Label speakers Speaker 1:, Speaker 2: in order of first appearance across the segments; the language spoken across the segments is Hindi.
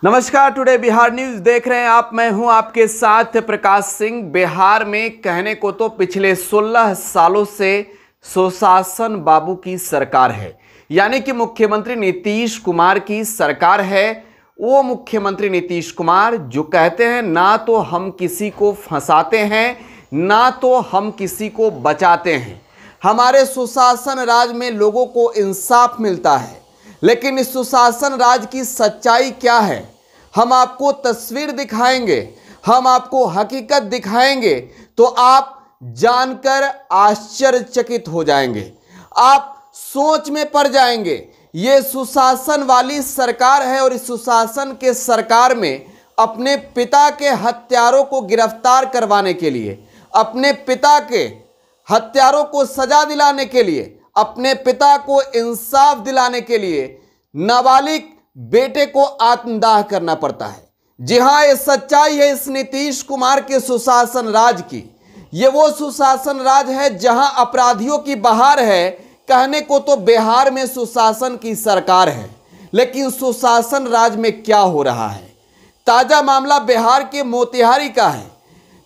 Speaker 1: नमस्कार, टुडे बिहार न्यूज देख रहे हैं आप। मैं हूं आपके साथ प्रकाश सिंह। बिहार में कहने को तो पिछले 16 सालों से सुशासन बाबू की सरकार है, यानी कि मुख्यमंत्री नीतीश कुमार की सरकार है। वो मुख्यमंत्री नीतीश कुमार जो कहते हैं ना तो हम किसी को फंसाते हैं ना तो हम किसी को बचाते हैं। हमारे सुशासन राज में लोगों को इंसाफ मिलता है, लेकिन इस सुशासन राज की सच्चाई क्या है हम आपको तस्वीर दिखाएंगे, हम आपको हकीकत दिखाएंगे, तो आप जानकर आश्चर्यचकित हो जाएंगे। आप सोच में पड़ जाएंगे। ये सुशासन वाली सरकार है और इस सुशासन के सरकार में अपने पिता के हत्यारों को गिरफ्तार करवाने के लिए, अपने पिता के हत्यारों को सजा दिलाने के लिए, अपने पिता को इंसाफ दिलाने के लिए नाबालिग बेटे को आत्मदाह करना पड़ता है। जी हाँ, ये सच्चाई है इस नीतीश कुमार के सुशासन राज की। ये वो सुशासन राज है जहां अपराधियों की बहार है। कहने को तो बिहार में सुशासन की सरकार है, लेकिन सुशासन राज में क्या हो रहा है? ताजा मामला बिहार के मोतिहारी का है।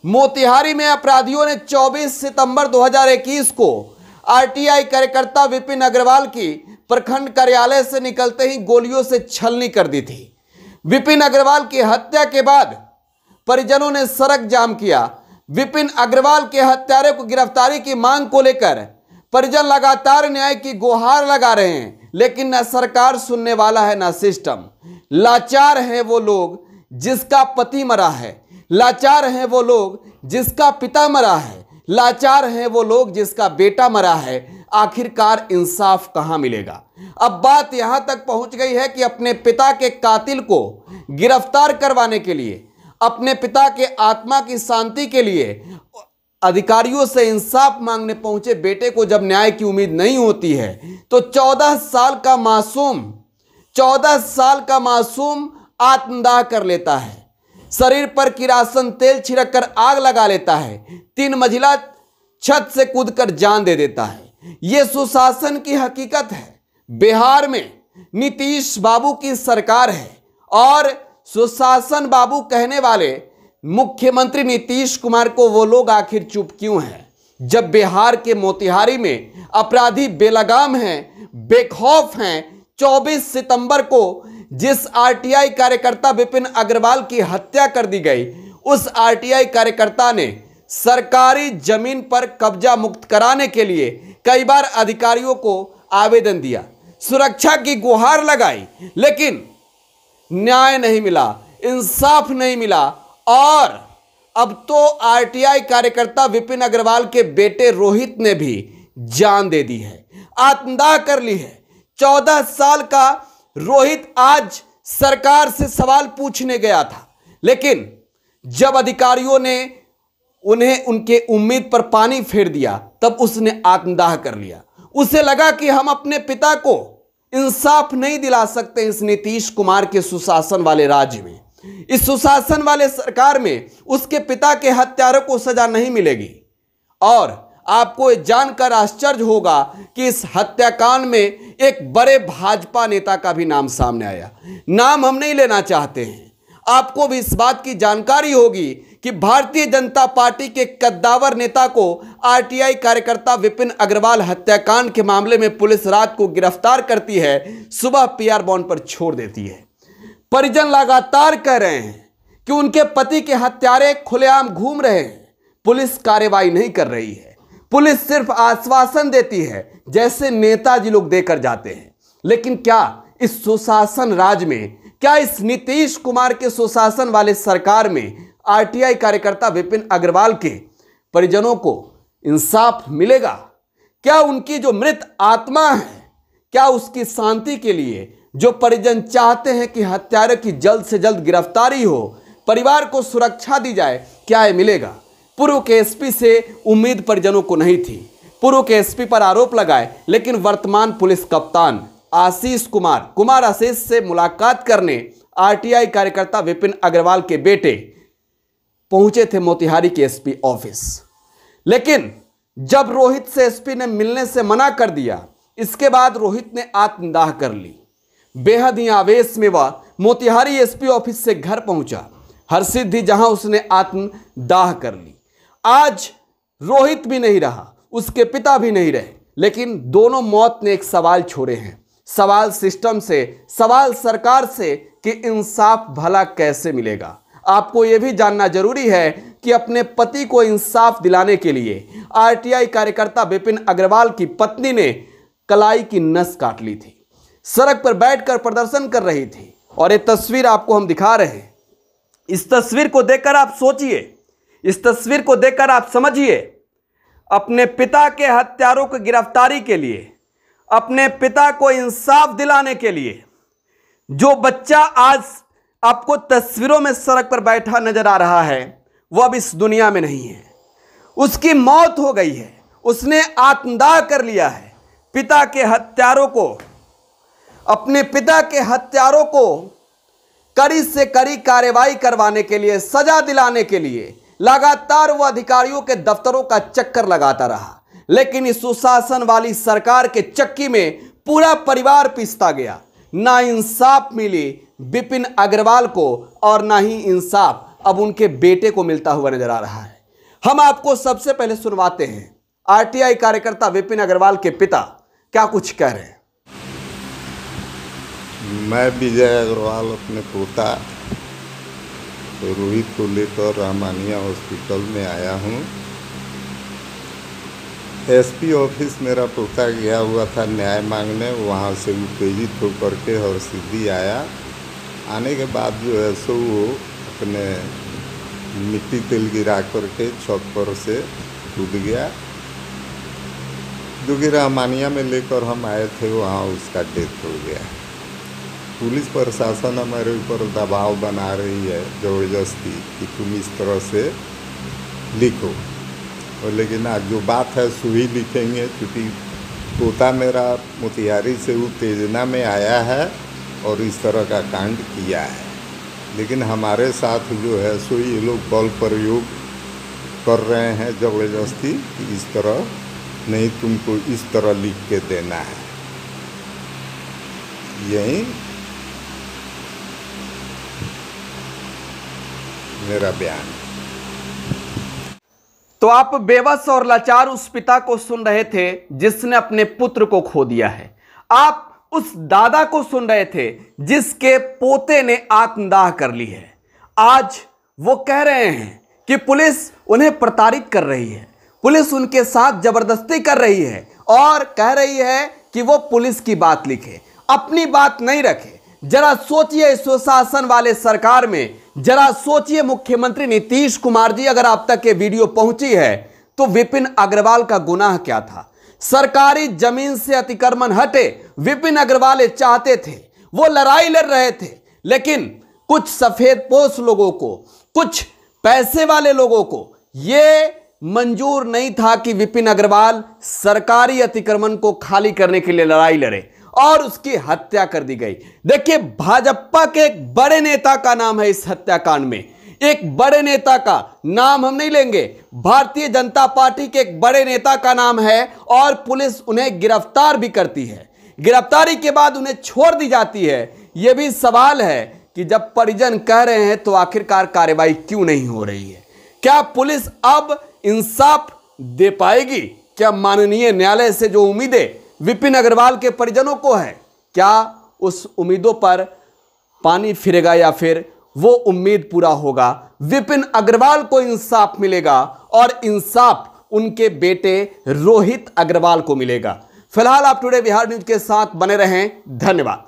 Speaker 1: मोतिहारी में अपराधियों ने 24 सितंबर 2021 को आरटीआई कार्यकर्ता विपिन अग्रवाल की प्रखंड कार्यालय से निकलते ही गोलियों से छलनी कर दी थी। विपिन अग्रवाल की हत्या के बाद परिजनों ने सड़क जाम किया। विपिन अग्रवाल के हत्यारे को गिरफ्तारी की मांग को लेकर परिजन लगातार न्याय की गुहार लगा रहे हैं, लेकिन न सरकार सुनने वाला है न सिस्टम। लाचार है वो लोग जिसका पति मरा है, लाचार हैं वो लोग जिसका पिता मरा है, लाचार हैं वो लोग जिसका बेटा मरा है। आखिरकार इंसाफ कहां मिलेगा? अब बात यहां तक पहुंच गई है कि अपने पिता के कातिल को गिरफ्तार करवाने के लिए, अपने पिता के आत्मा की शांति के लिए अधिकारियों से इंसाफ मांगने पहुंचे बेटे को जब न्याय की उम्मीद नहीं होती है, तो 14 साल का मासूम आत्मदाह कर लेता है। शरीर पर किरासन तेल छिड़ककर आग लगा लेता है। 3 मंजिला छत से कूदकर जान दे देता है। यह सुशासन की हकीकत है। बिहार में नीतीश बाबू की सरकार है और सुशासन बाबू कहने वाले मुख्यमंत्री नीतीश कुमार को वो लोग आखिर चुप क्यों हैं? जब बिहार के मोतिहारी में अपराधी बेलगाम हैं, बेखौफ हैं। 24 सितंबर को जिस आरटीआई कार्यकर्ता विपिन अग्रवाल की हत्या कर दी गई, उस आरटीआई कार्यकर्ता ने सरकारी जमीन पर कब्जा मुक्त कराने के लिए कई बार अधिकारियों को आवेदन दिया, सुरक्षा की गुहार लगाई, लेकिन न्याय नहीं मिला, इंसाफ नहीं मिला। और अब तो आरटीआई कार्यकर्ता विपिन अग्रवाल के बेटे रोहित ने भी जान दे दी है, आत्मदाह कर ली है। 14 साल का रोहित आज सरकार से सवाल पूछने गया था, लेकिन जब अधिकारियों ने उन्हें उनके उम्मीद पर पानी फेर दिया, तब उसने आत्मदाह कर लिया। उसे लगा कि हम अपने पिता को इंसाफ नहीं दिला सकते इस नीतीश कुमार के सुशासन वाले राज्य में, इस सुशासन वाले सरकार में उसके पिता के हत्यारों को सजा नहीं मिलेगी। और आपको जानकर आश्चर्य होगा कि इस हत्याकांड में एक बड़े भाजपा नेता का भी नाम सामने आया। नाम हम नहीं लेना चाहते हैं। आपको भी इस बात की जानकारी होगी कि भारतीय जनता पार्टी के कद्दावर नेता को आरटीआई कार्यकर्ता विपिन अग्रवाल हत्याकांड के मामले में पुलिस रात को गिरफ्तार करती है, सुबह पीआर बॉन्ड पर छोड़ देती है। परिजन लगातार कह रहे हैं कि उनके पति के हत्यारे खुलेआम घूम रहे हैं। पुलिस कार्रवाई नहीं कर रही है। पुलिस सिर्फ आश्वासन देती है, जैसे नेताजी लोग देकर जाते हैं। लेकिन क्या इस सुशासन राज में, क्या इस नीतीश कुमार के सुशासन वाले सरकार में आरटीआई कार्यकर्ता विपिन अग्रवाल के परिजनों को इंसाफ मिलेगा? क्या उनकी जो मृत आत्मा है, क्या उसकी शांति के लिए जो परिजन चाहते हैं कि हत्यारे की जल्द से जल्द गिरफ्तारी हो, परिवार को सुरक्षा दी जाए, क्या ये मिलेगा? पूर्व के एसपी से उम्मीद परिजनों को नहीं थी। पूर्व के एसपी पर आरोप लगाए, लेकिन वर्तमान पुलिस कप्तान आशीष कुमार आशीष से मुलाकात करने आरटीआई कार्यकर्ता विपिन अग्रवाल के बेटे पहुंचे थे मोतिहारी के एसपी ऑफिस। लेकिन जब रोहित से एसपी ने मिलने से मना कर दिया, इसके बाद रोहित ने आत्मदाह कर ली। बेहद ही आवेश में वह मोतिहारी एसपी ऑफिस से घर पहुंचा हरसिद्धि, जहां उसने आत्मदाह कर ली। आज रोहित भी नहीं रहा, उसके पिता भी नहीं रहे, लेकिन दोनों मौत ने एक सवाल छोड़े हैं। सवाल सिस्टम से, सवाल सरकार से कि इंसाफ भला कैसे मिलेगा। आपको यह भी जानना जरूरी है कि अपने पति को इंसाफ दिलाने के लिए आरटीआई कार्यकर्ता विपिन अग्रवाल की पत्नी ने कलाई की नस काट ली थी, सड़क पर बैठकर प्रदर्शन कर रही थी। और ये तस्वीर आपको हम दिखा रहे हैं। इस तस्वीर को देखकर आप सोचिए, इस तस्वीर को देखकर आप समझिए, अपने पिता के हत्यारों की गिरफ्तारी के लिए, अपने पिता को इंसाफ दिलाने के लिए जो बच्चा आज आपको तस्वीरों में सड़क पर बैठा नजर आ रहा है, वह अब इस दुनिया में नहीं है। उसकी मौत हो गई है, उसने आत्मदाह कर लिया है। पिता के हत्यारों को, अपने पिता के हत्यारों को कड़ी से कड़ी कार्रवाई करवाने के लिए, सजा दिलाने के लिए लगातार वह अधिकारियों के दफ्तरों का चक्कर लगाता रहा, लेकिन इस सुशासन वाली सरकार के चक्की में पूरा परिवार पिसता गया। ना इंसाफ मिली विपिन अग्रवाल को और ना ही इंसाफ अब उनके बेटे को मिलता हुआ नजर आ रहा है। हम आपको सबसे पहले सुनवाते हैं आरटीआई कार्यकर्ता विपिन अग्रवाल के पिता क्या कुछ कह रहे हैं।
Speaker 2: मैं विजय अग्रवाल अपने पोता रोहित को लेकर रहमानिया हॉस्पिटल में आया हूँ। एसपी ऑफिस मेरा पोता गया हुआ था न्याय मांगने, वहाँ से उत्तेजित होकर के हरसिद्धि आया। आने के बाद जो है सो वो अपने मिट्टी तेल गिरा करके छत पर से कूद गया, जो कि रहमानिया में लेकर हम आए थे, वहाँ उसका डेथ हो गया। पुलिस प्रशासन हमारे ऊपर दबाव बना रही है ज़बरदस्ती कि तुम इस तरह से लिखो, और लेकिन आज जो बात है सो ही लिखेंगे, क्योंकि पोता मेरा मोतिहारी से उत्तेजना में आया है और इस तरह का कांड किया है। लेकिन हमारे साथ जो है सो ये लोग बल प्रयोग कर रहे हैं ज़बरदस्ती कि इस तरह नहीं, तुमको इस तरह लिख के देना है। यही मेरा बयान।
Speaker 1: तो आप बेबस और लाचार उस पिता को सुन रहे थे जिसने अपने पुत्र को खो दिया है। आप उस दादा को सुन रहे थे जिसके पोते ने आत्मदाह कर ली है। आज वो कह रहे हैं कि पुलिस उन्हें प्रताड़ित कर रही है, पुलिस उनके साथ जबरदस्ती कर रही है और कह रही है कि वो पुलिस की बात लिखे, अपनी बात नहीं रखे। जरा सोचिए सुशासन वाले सरकार में, जरा सोचिए मुख्यमंत्री नीतीश कुमार जी, अगर आप तक ये वीडियो पहुंची है तो विपिन अग्रवाल का गुनाह क्या था? सरकारी जमीन से अतिक्रमण हटे, विपिन अग्रवाल चाहते थे, वो लड़ाई लड़ रहे थे, लेकिन कुछ सफेदपोश लोगों को, कुछ पैसे वाले लोगों को यह मंजूर नहीं था कि विपिन अग्रवाल सरकारी अतिक्रमण को खाली करने के लिए लड़ाई लड़े और उसकी हत्या कर दी गई। देखिए, भाजपा के एक बड़े नेता का नाम है इस हत्याकांड में, एक बड़े नेता का नाम हम नहीं लेंगे, भारतीय जनता पार्टी के एक बड़े नेता का नाम है और पुलिस उन्हें गिरफ्तार भी करती है। गिरफ्तारी के बाद उन्हें छोड़ दी जाती है। यह भी सवाल है कि जब परिजन कह रहे हैं तो आखिरकार कार्रवाई क्यों नहीं हो रही है? क्या पुलिस अब इंसाफ दे पाएगी? क्या माननीय न्यायालय से जो उम्मीदें विपिन अग्रवाल के परिजनों को है, क्या उस उम्मीदों पर पानी फिरेगा या फिर वो उम्मीद पूरा होगा? विपिन अग्रवाल को इंसाफ मिलेगा और इंसाफ उनके बेटे रोहित अग्रवाल को मिलेगा। फिलहाल आप टुडे बिहार न्यूज के साथ बने रहें। धन्यवाद।